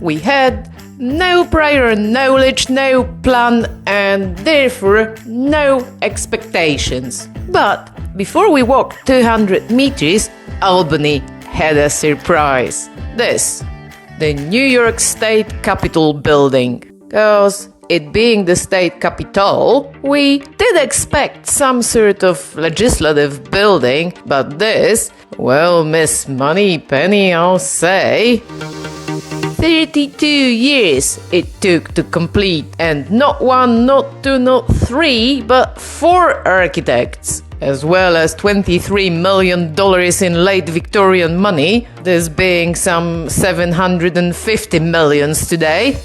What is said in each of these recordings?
We had no prior knowledge, no plan, and therefore no expectations. But before we walked 200 meters, Albany had a surprise. This, the New York State Capitol building. 'Cause it being the state capital, we did expect some sort of legislative building, but this, well, Miss Moneypenny, I'll say. 32 years it took to complete, and not one, not two, not three, but 4 architects, as well as $23 million in late Victorian money, this being some 750 millions today.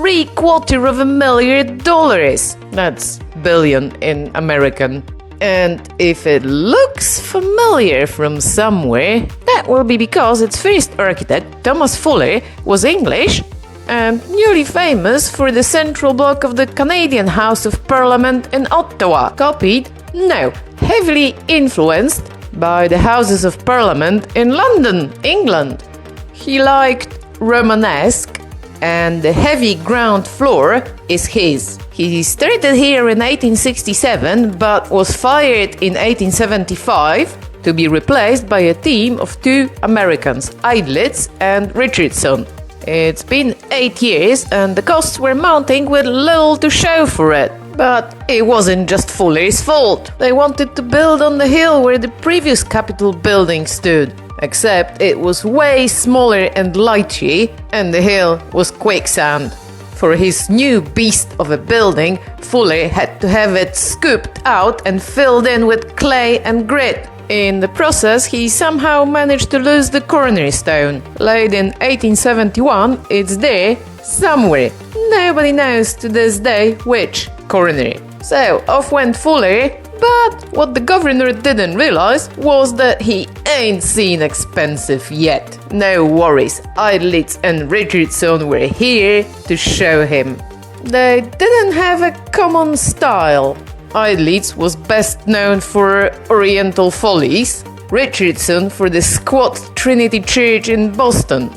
$750,000. That's billion in American. And if it looks familiar from somewhere, that will be because its first architect, Thomas Fuller, was English and newly famous for the central block of the Canadian House of Parliament in Ottawa, copied, no, heavily influenced by the Houses of Parliament in London, England. He liked Romanesque, and the heavy ground floor is his. He started here in 1867 but was fired in 1875 to be replaced by a team of 2 Americans, Idlitz and Richardson. It's been 8 years and the costs were mounting with little to show for it. But it wasn't just Fuller's fault. They wanted to build on the hill where the previous Capitol building stood. Except it was way smaller and lighter, and the hill was quicksand. For his new beast of a building, Fuller had to have it scooped out and filled in with clay and grit. In the process, he somehow managed to lose the cornerstone. Laid in 1871, it's there somewhere. Nobody knows to this day which corner. So off went Fuller. But what the governor didn't realize was that he ain't seen expensive yet. No worries, Idlitz and Richardson were here to show him. They didn't have a common style. Idlitz was best known for Oriental Follies, Richardson for the squat Trinity Church in Boston.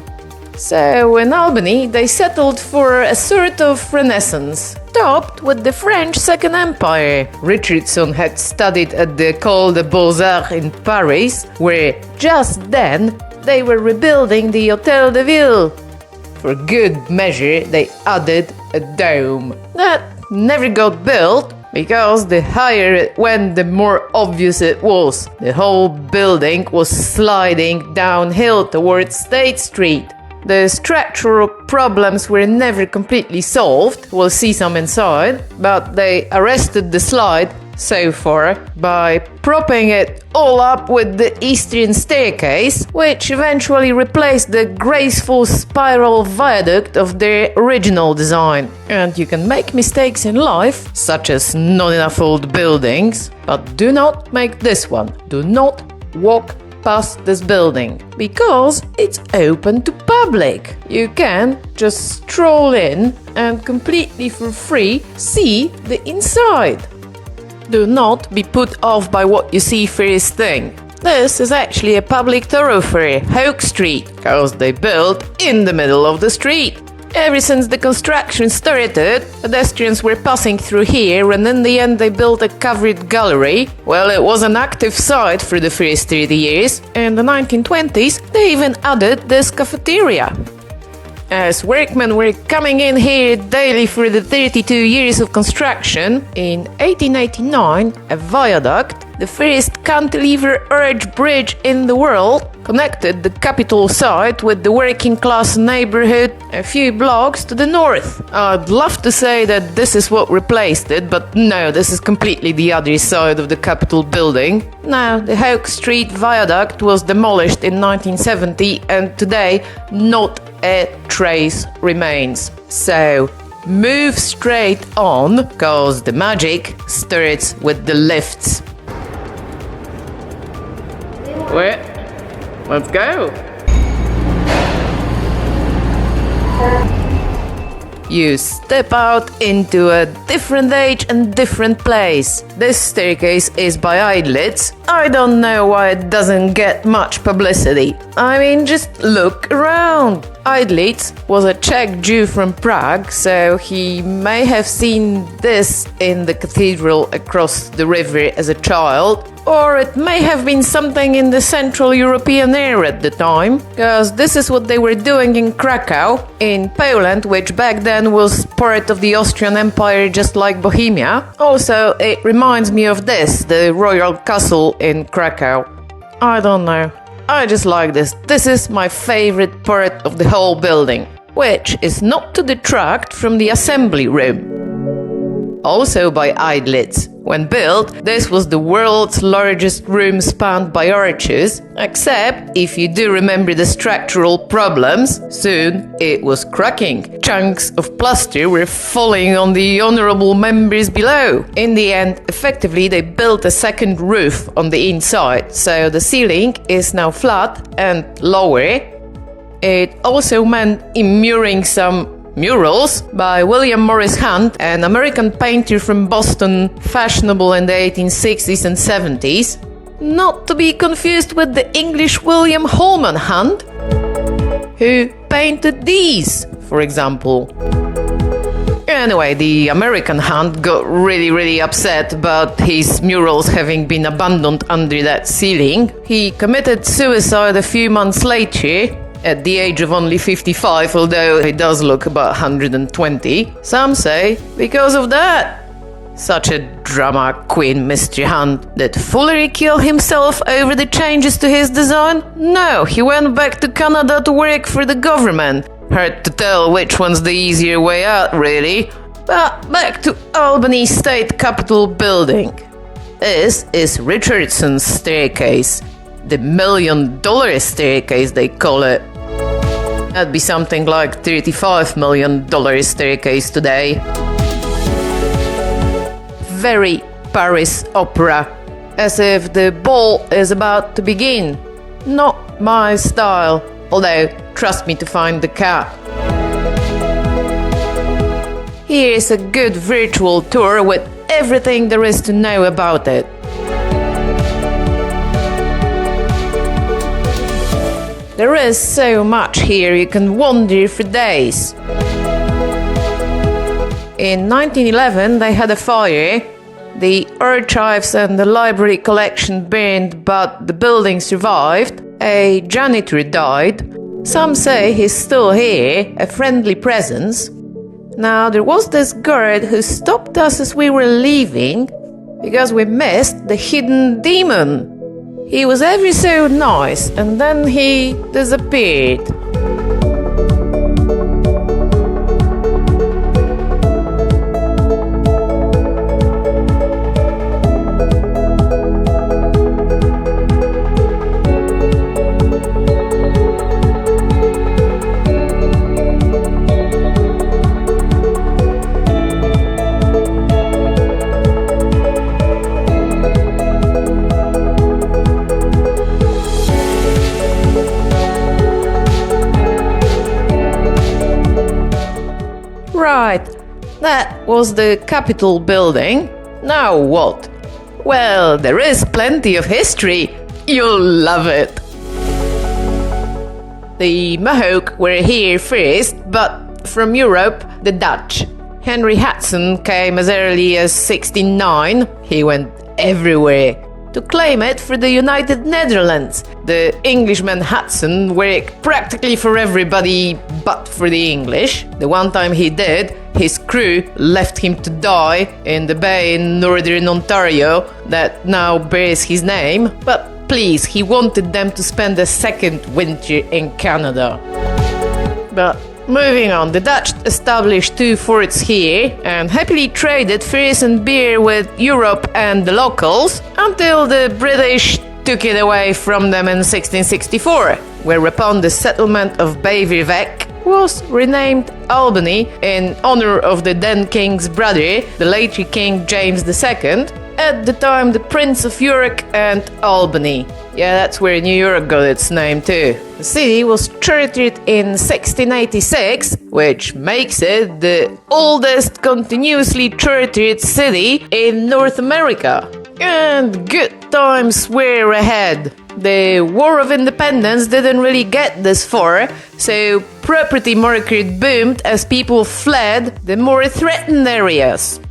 So in Albany they settled for a sort of renaissance, topped with the French Second Empire. Richardson had studied at the École des Beaux-Arts in Paris, where just then they were rebuilding the Hôtel de Ville. For good measure they added a dome. That never got built, because the higher it went, the more obvious it was. The whole building was sliding downhill towards State Street. The structural problems were never completely solved, we'll see some inside, but they arrested the slide so far by propping it all up with the eastern staircase, which eventually replaced the graceful spiral viaduct of their original design. And you can make mistakes in life, such as not enough old buildings, but do not make this one. Do not walk past this building, because it's open to public. You can just stroll in and completely for free see the inside. Do not be put off by what you see first thing. This is actually a public thoroughfare, Hoke Street, because they built in the middle of the street. Ever since the construction started, pedestrians were passing through here, and in the end they built a covered gallery. Well, it was an active site for the first 30 years. In the 1920s, they even added this cafeteria. As workmen were coming in here daily for the 32 years of construction, in 1889, a viaduct, the first cantilever arch bridge in the world, connected the Capitol site with the working class neighborhood a few blocks to the north. I'd love to say that this is what replaced it, but no, this is completely the other side of the Capitol building. Now, the Hoke Street Viaduct was demolished in 1970, and today not a trace remains. So, move straight on, cause the magic starts with the lifts. Wait, let's go. You step out into a different age and different place. This staircase is by Idlitz. I don't know why it doesn't get much publicity. I mean, just look around. Idlitz was a Czech Jew from Prague, so he may have seen this in the cathedral across the river as a child, or it may have been something in the Central European era at the time, because this is what they were doing in Krakow, in Poland, which back then was part of the Austrian Empire just like Bohemia. Also, it reminds me of this, the royal castle in Krakow. I don't know. I just like this. This is my favorite part of the whole building, which is not to detract from the assembly room. Also by Idlitz. When built, this was the world's largest room spanned by arches, except if you do remember the structural problems, soon it was cracking. Chunks of plaster were falling on the honorable members below. In the end, effectively they built a second roof on the inside, so the ceiling is now flat and lower. It also meant immuring some murals by William Morris Hunt, an American painter from Boston, fashionable in the 1860s and 70s. Not to be confused with the English William Holman Hunt, who painted these, for example. Anyway, the American Hunt got really upset about his murals having been abandoned under that ceiling. He committed suicide a few months later, at the age of only 55, although he does look about 120. Some say because of that. Such a drama queen, Mr. Hunt. Did Foolery kill himself over the changes to his design? No, he went back to Canada to work for the government. Hard to tell which one's the easier way out, really. But back to Albany State Capitol building. This is Richardson's staircase. The $1 million staircase, they call it. That'd be something like $35 million staircase today. Very Paris opera, as if the ball is about to begin. Not my style, although trust me to find the cat. Here's a good virtual tour with everything there is to know about it. There is so much here you can wander for days. In 1911 they had a fire. The archives and the library collection burned, but the building survived. A janitor died. Some say he's still here, a friendly presence. Now there was this guard who stopped us as we were leaving because we missed the hidden demon. He was ever so nice, and then he disappeared. Right, that was the Capitol building. Now what? Well, there is plenty of history. You'll love it. The Mohawk were here first, but from Europe, the Dutch. Henry Hudson came as early as 1609. He went everywhere to claim it for the United Netherlands. The Englishman Hudson worked practically for everybody but for the English. The one time he did, his crew left him to die in the bay in northern Ontario that now bears his name. But please, he wanted them to spend a second winter in Canada. But moving on, the Dutch established 2 forts here and happily traded furs and beer with Europe and the locals until the British took it away from them in 1664, whereupon the settlement of Viaduct was renamed Albany in honor of the then king's brother, the later King James II, at the time the Prince of York and Albany. Yeah, that's where New York got its name too. The city was chartered in 1686, which makes it the oldest continuously chartered city in North America. And good times were ahead. The War of Independence didn't really get this far, so property market boomed as people fled the more threatened areas.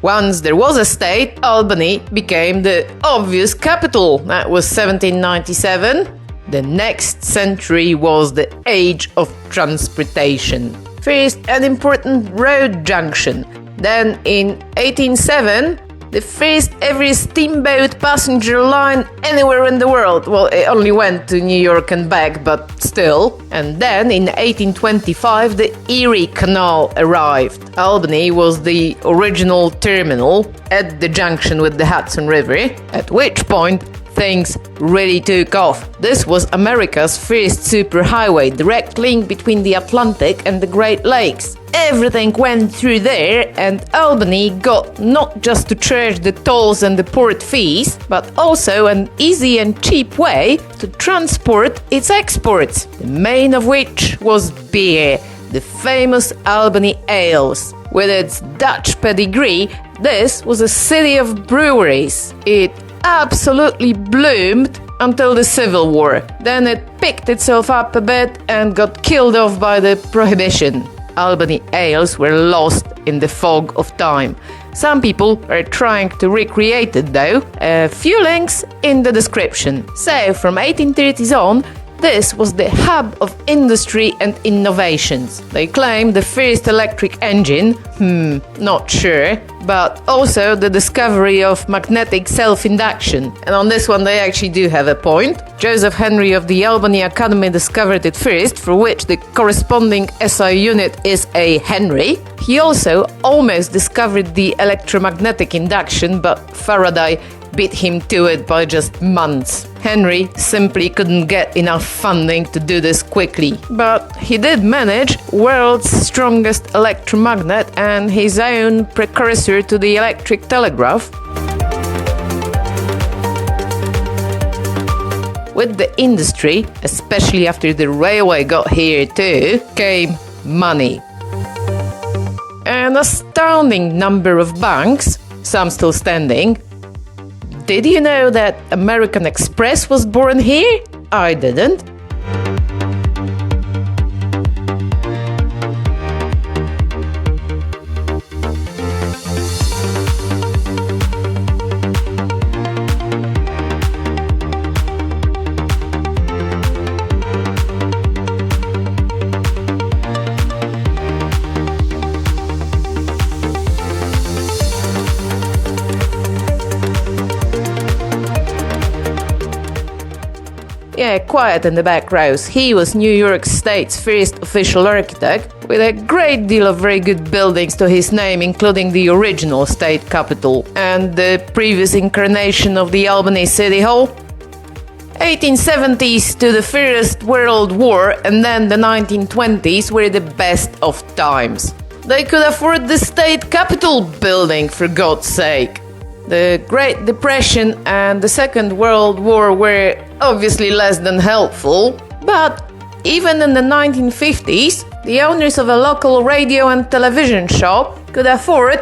Once there was a state, Albany became the obvious capital. That was 1797. The next century was the age of transportation. First, an important road junction. Then, in 1807, the first ever steamboat passenger line anywhere in the world. Well, it only went to New York and back, but still. And then in 1825, the Erie Canal arrived. Albany was the original terminal at the junction with the Hudson River, at which point things really took off. This was America's first superhighway, direct link between the Atlantic and the Great Lakes. Everything went through there, and Albany got not just to charge the tolls and the port fees, but also an easy and cheap way to transport its exports, the main of which was beer, the famous Albany ales. With its Dutch pedigree, this was a city of breweries. It absolutely bloomed until the Civil War. Then it picked itself up a bit and got killed off by the Prohibition. Albany ales were lost in the fog of time. Some people are trying to recreate it though. A few links in the description. So, from 1830s on, this was the hub of industry and innovations. They claim the first electric engine, not sure, but also the discovery of magnetic self-induction. And on this one they actually do have a point. Joseph Henry of the Albany Academy discovered it first, for which the corresponding SI unit is a Henry. He also almost discovered the electromagnetic induction, but Faraday beat him to it by just months. Henry simply couldn't get enough funding to do this quickly. But he did manage world's strongest electromagnet and his own precursor to the electric telegraph. With the industry, especially after the railway got here too, came money. An astounding number of banks, some still standing. Did you know that American Express was born here? I didn't. Yeah, quiet in the back rows. He was New York State's first official architect, with a great deal of very good buildings to his name, including the original state capitol and the previous incarnation of the Albany City Hall. 1870s to the First World War and then the 1920s were the best of times. They could afford the state capitol building, for God's sake. The Great Depression and the Second World War were obviously less than helpful, but even in the 1950s, the owners of a local radio and television shop could afford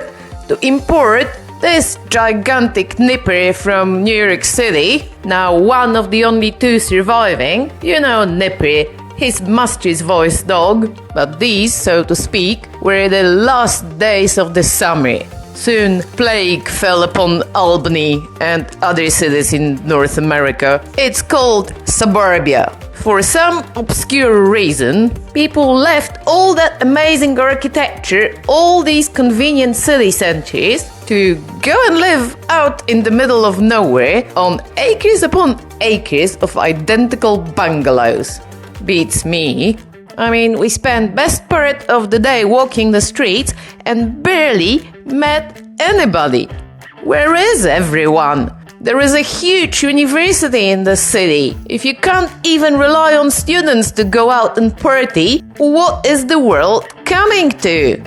to import this gigantic nipper from New York City, now one of the only two surviving. You know Nipper, his master's voice dog. But these, so to speak, were the last days of the summer. Soon, plague fell upon Albany and other cities in North America. It's called suburbia. For some obscure reason, people left all that amazing architecture, all these convenient city centers, to go and live out in the middle of nowhere on acres upon acres of identical bungalows. Beats me. I mean, we spent best part of the day walking the streets and barely met anybody. Where is everyone? There is a huge university in the city. If you can't even rely on students to go out and party, what is the world coming to?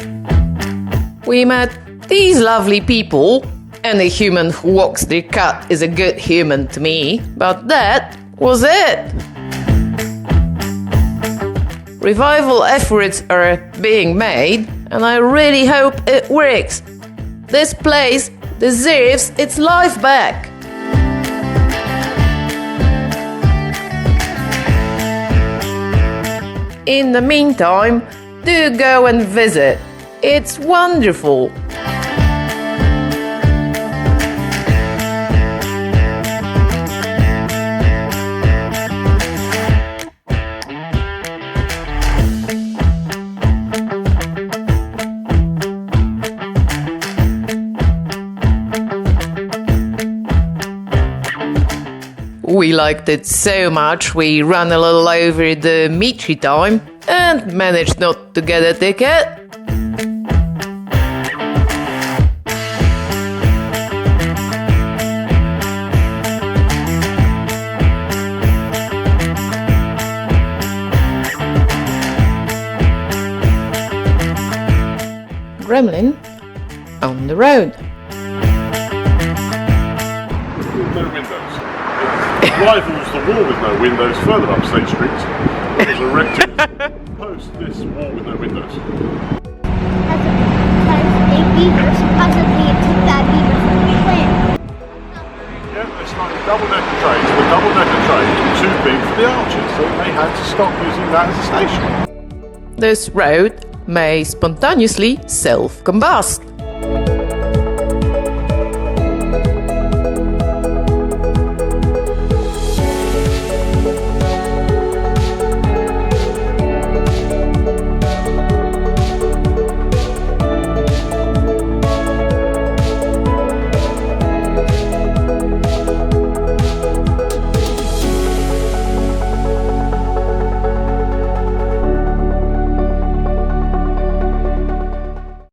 We met these lovely people Any human who walks their cat is a good human to me. But that was it. Revival efforts are being made, and I really hope it works. This place deserves its life back. In the meantime, do go and visit. It's wonderful. We liked it so much we ran a little over the meetry time and managed not to get a ticket. Gremlin on the road. No windows. It rivals the wall with no windows further up State Street. It was erected post this wall with no windows. Supposedly it took that beaver from the plant. Yeah, they started double-decker trains. The double-decker trains were too big for the arches, so they had to stop using that as a station. This road may spontaneously self-combust.